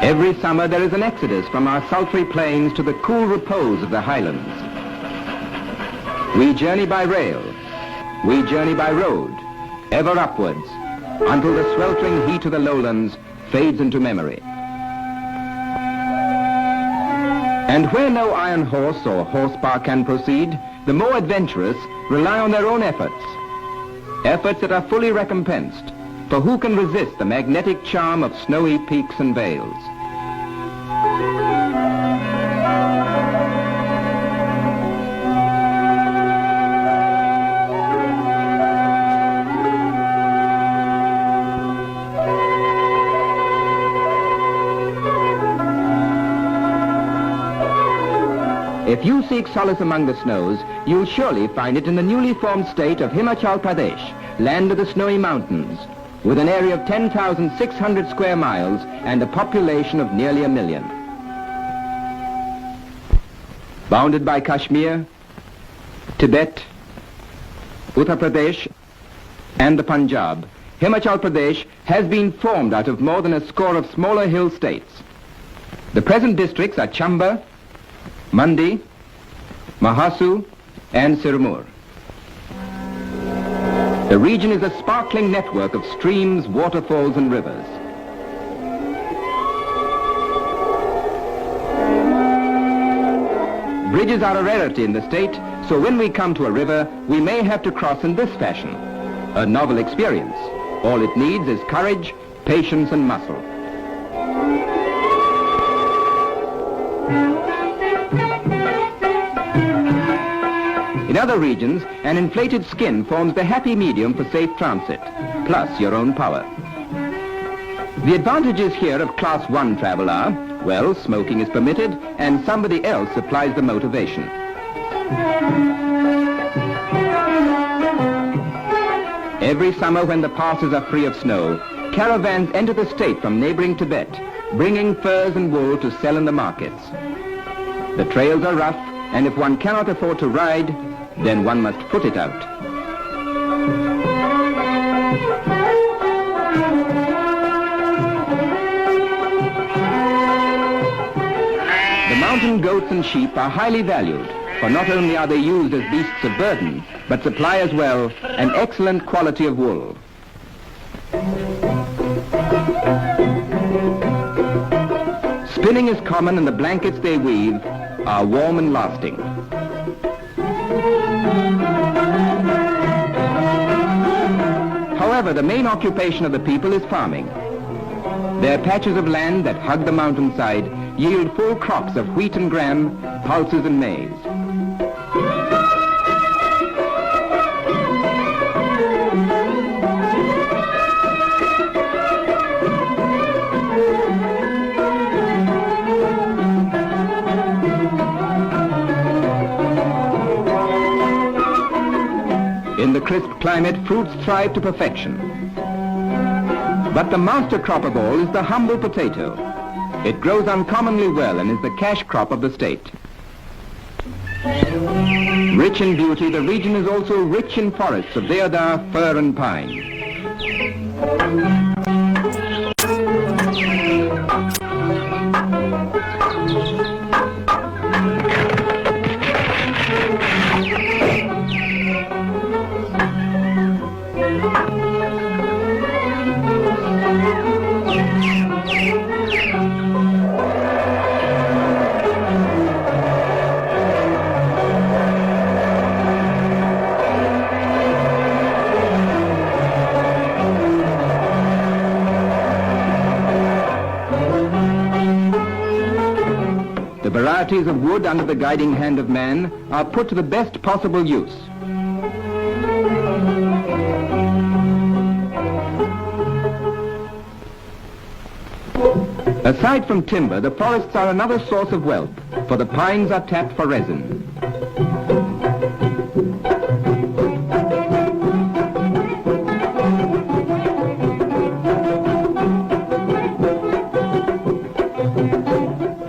Every summer there is an exodus from our sultry plains to the cool repose of the highlands. We journey by rail, we journey by road, ever upwards, until the sweltering heat of the lowlands fades into memory. And where no iron horse or horsepower can proceed, the more adventurous rely on their own efforts. Efforts that are fully recompensed, for who can resist the magnetic charm of snowy peaks and vales? If you seek solace among the snows, you'll surely find it in the newly formed state of Himachal Pradesh, land of the snowy mountains, with an area of 10,600 square miles and a population of nearly 1 million. Bounded by Kashmir, Tibet, Uttar Pradesh, and the Punjab, Himachal Pradesh has been formed out of more than a score of smaller hill states. The present districts are Chamba, Mandi, Mahasu, and Sirmur. The region is a sparkling network of streams, waterfalls, and rivers. Bridges are a rarity in the state, so when we come to a river, we may have to cross in this fashion. A novel experience. All it needs is courage, patience, and muscle. In other regions, an inflated skin forms the happy medium for safe transit, plus your own power. The advantages here of Class 1 travel are, well, smoking is permitted and somebody else supplies the motivation. Every summer when the passes are free of snow, caravans enter the state from neighboring Tibet, bringing furs and wool to sell in the markets. The trails are rough, and if one cannot afford to ride, then one must foot it out. The mountain goats and sheep are highly valued, for not only are they used as beasts of burden, but supply as well an excellent quality of wool. Spinning is common, and the blankets they weave are warm and lasting. However, the main occupation of the people is farming. Their patches of land that hug the mountainside yield full crops of wheat and gram, pulses and maize. In the crisp climate, fruits thrive to perfection. But the master crop of all is the humble potato. It grows uncommonly well and is the cash crop of the state. Rich in beauty, the region is also rich in forests of deodar, fir and pine. The varieties of wood under the guiding hand of man are put to the best possible use. Aside from timber, the forests are another source of wealth, for the pines are tapped for resin.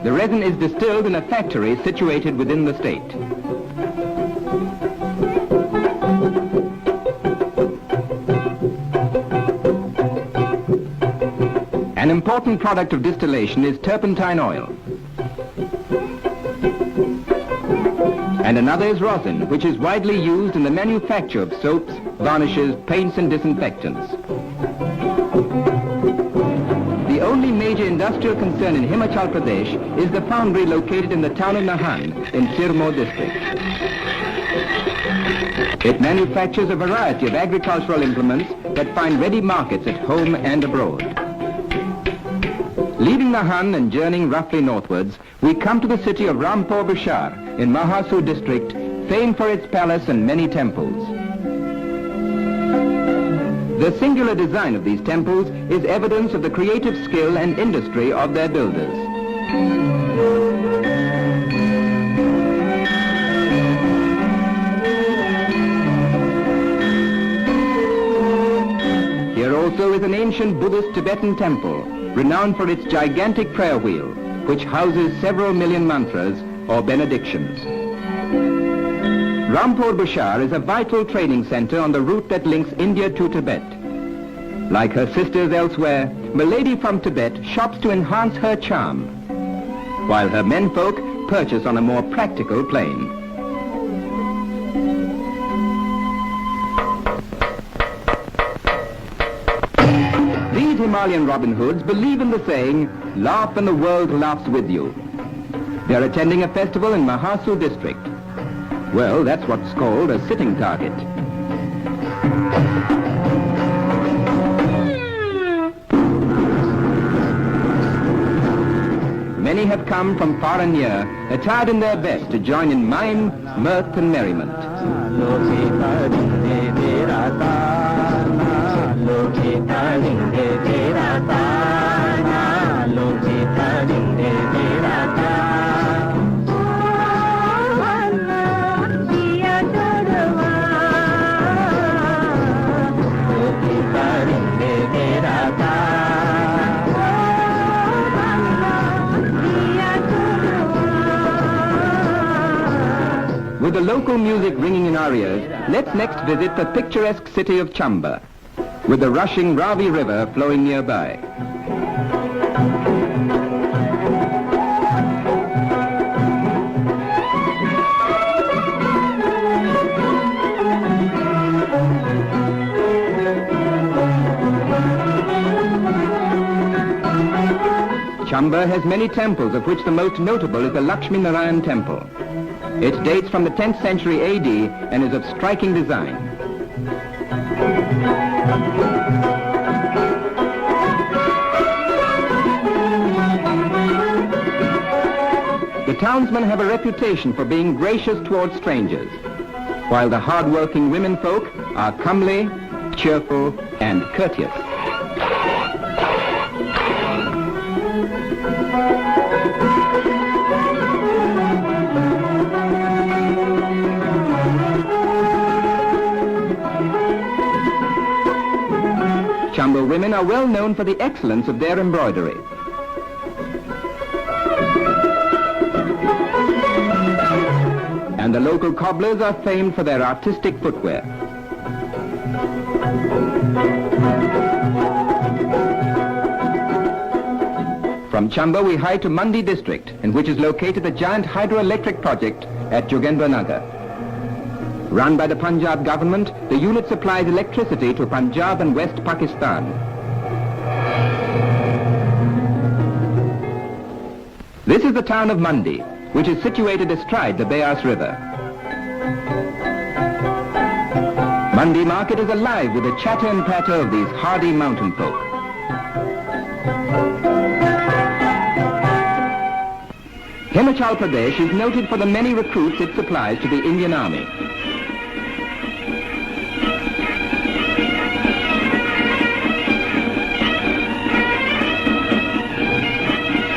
The resin is distilled in a factory situated within the state. An important product of distillation is turpentine oil. And another is rosin, which is widely used in the manufacture of soaps, varnishes, paints and disinfectants. The only major industrial concern in Himachal Pradesh is the foundry located in the town of Nahan in Sirmaur district. It manufactures a variety of agricultural implements that find ready markets at home and abroad. Leaving Nahan and journeying roughly northwards, we come to the city of Rampur Bishar in Mahasur district, famed for its palace and many temples. The singular design of these temples is evidence of the creative skill and industry of their builders. Here also is an ancient Buddhist Tibetan temple, renowned for its gigantic prayer wheel, which houses several million mantras or benedictions. Rampur Bishar is a vital trading center on the route that links India to Tibet. Like her sisters elsewhere, Milady from Tibet shops to enhance her charm, while her menfolk purchase on a more practical plane. These Himalayan Robin Hoods believe in the saying, laugh and the world laughs with you. They are attending a festival in Mahasur district. Well, that's what's called a sitting target. Many have come from far and near, attired in their best to join in mime, mirth and merriment. With the local music ringing in our ears, let's next visit the picturesque city of Chamba, with the rushing Ravi River flowing nearby. Chamba has many temples, of which the most notable is the Lakshmi Narayan temple. It dates from the 10th century AD and is of striking design. The townsmen have a reputation for being gracious towards strangers, while the hard-working women folk are comely, cheerful, and courteous. Chamba women are well known for the excellence of their embroidery. And the local cobblers are famed for their artistic footwear. From Chamba we hie to Mandi district, in which is located the giant hydroelectric project at Jogendranagar. Run by the Punjab government, the unit supplies electricity to Punjab and West Pakistan. This is the town of Mandi, which is situated astride the Beas River. Mandi market is alive with the chatter and patter of these hardy mountain folk. Himachal Pradesh is noted for the many recruits it supplies to the Indian Army.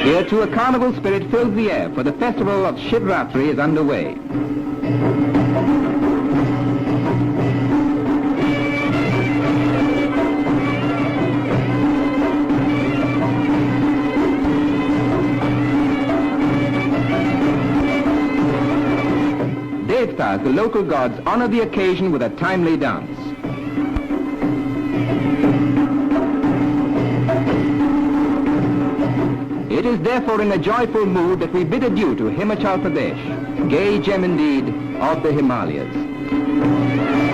Here too a carnival spirit fills the air, for the festival of Shivratri is underway. Devtas, the local gods, honor the occasion with a timely dance. It is therefore in a joyful mood that we bid adieu to Himachal Pradesh, gay gem indeed of the Himalayas.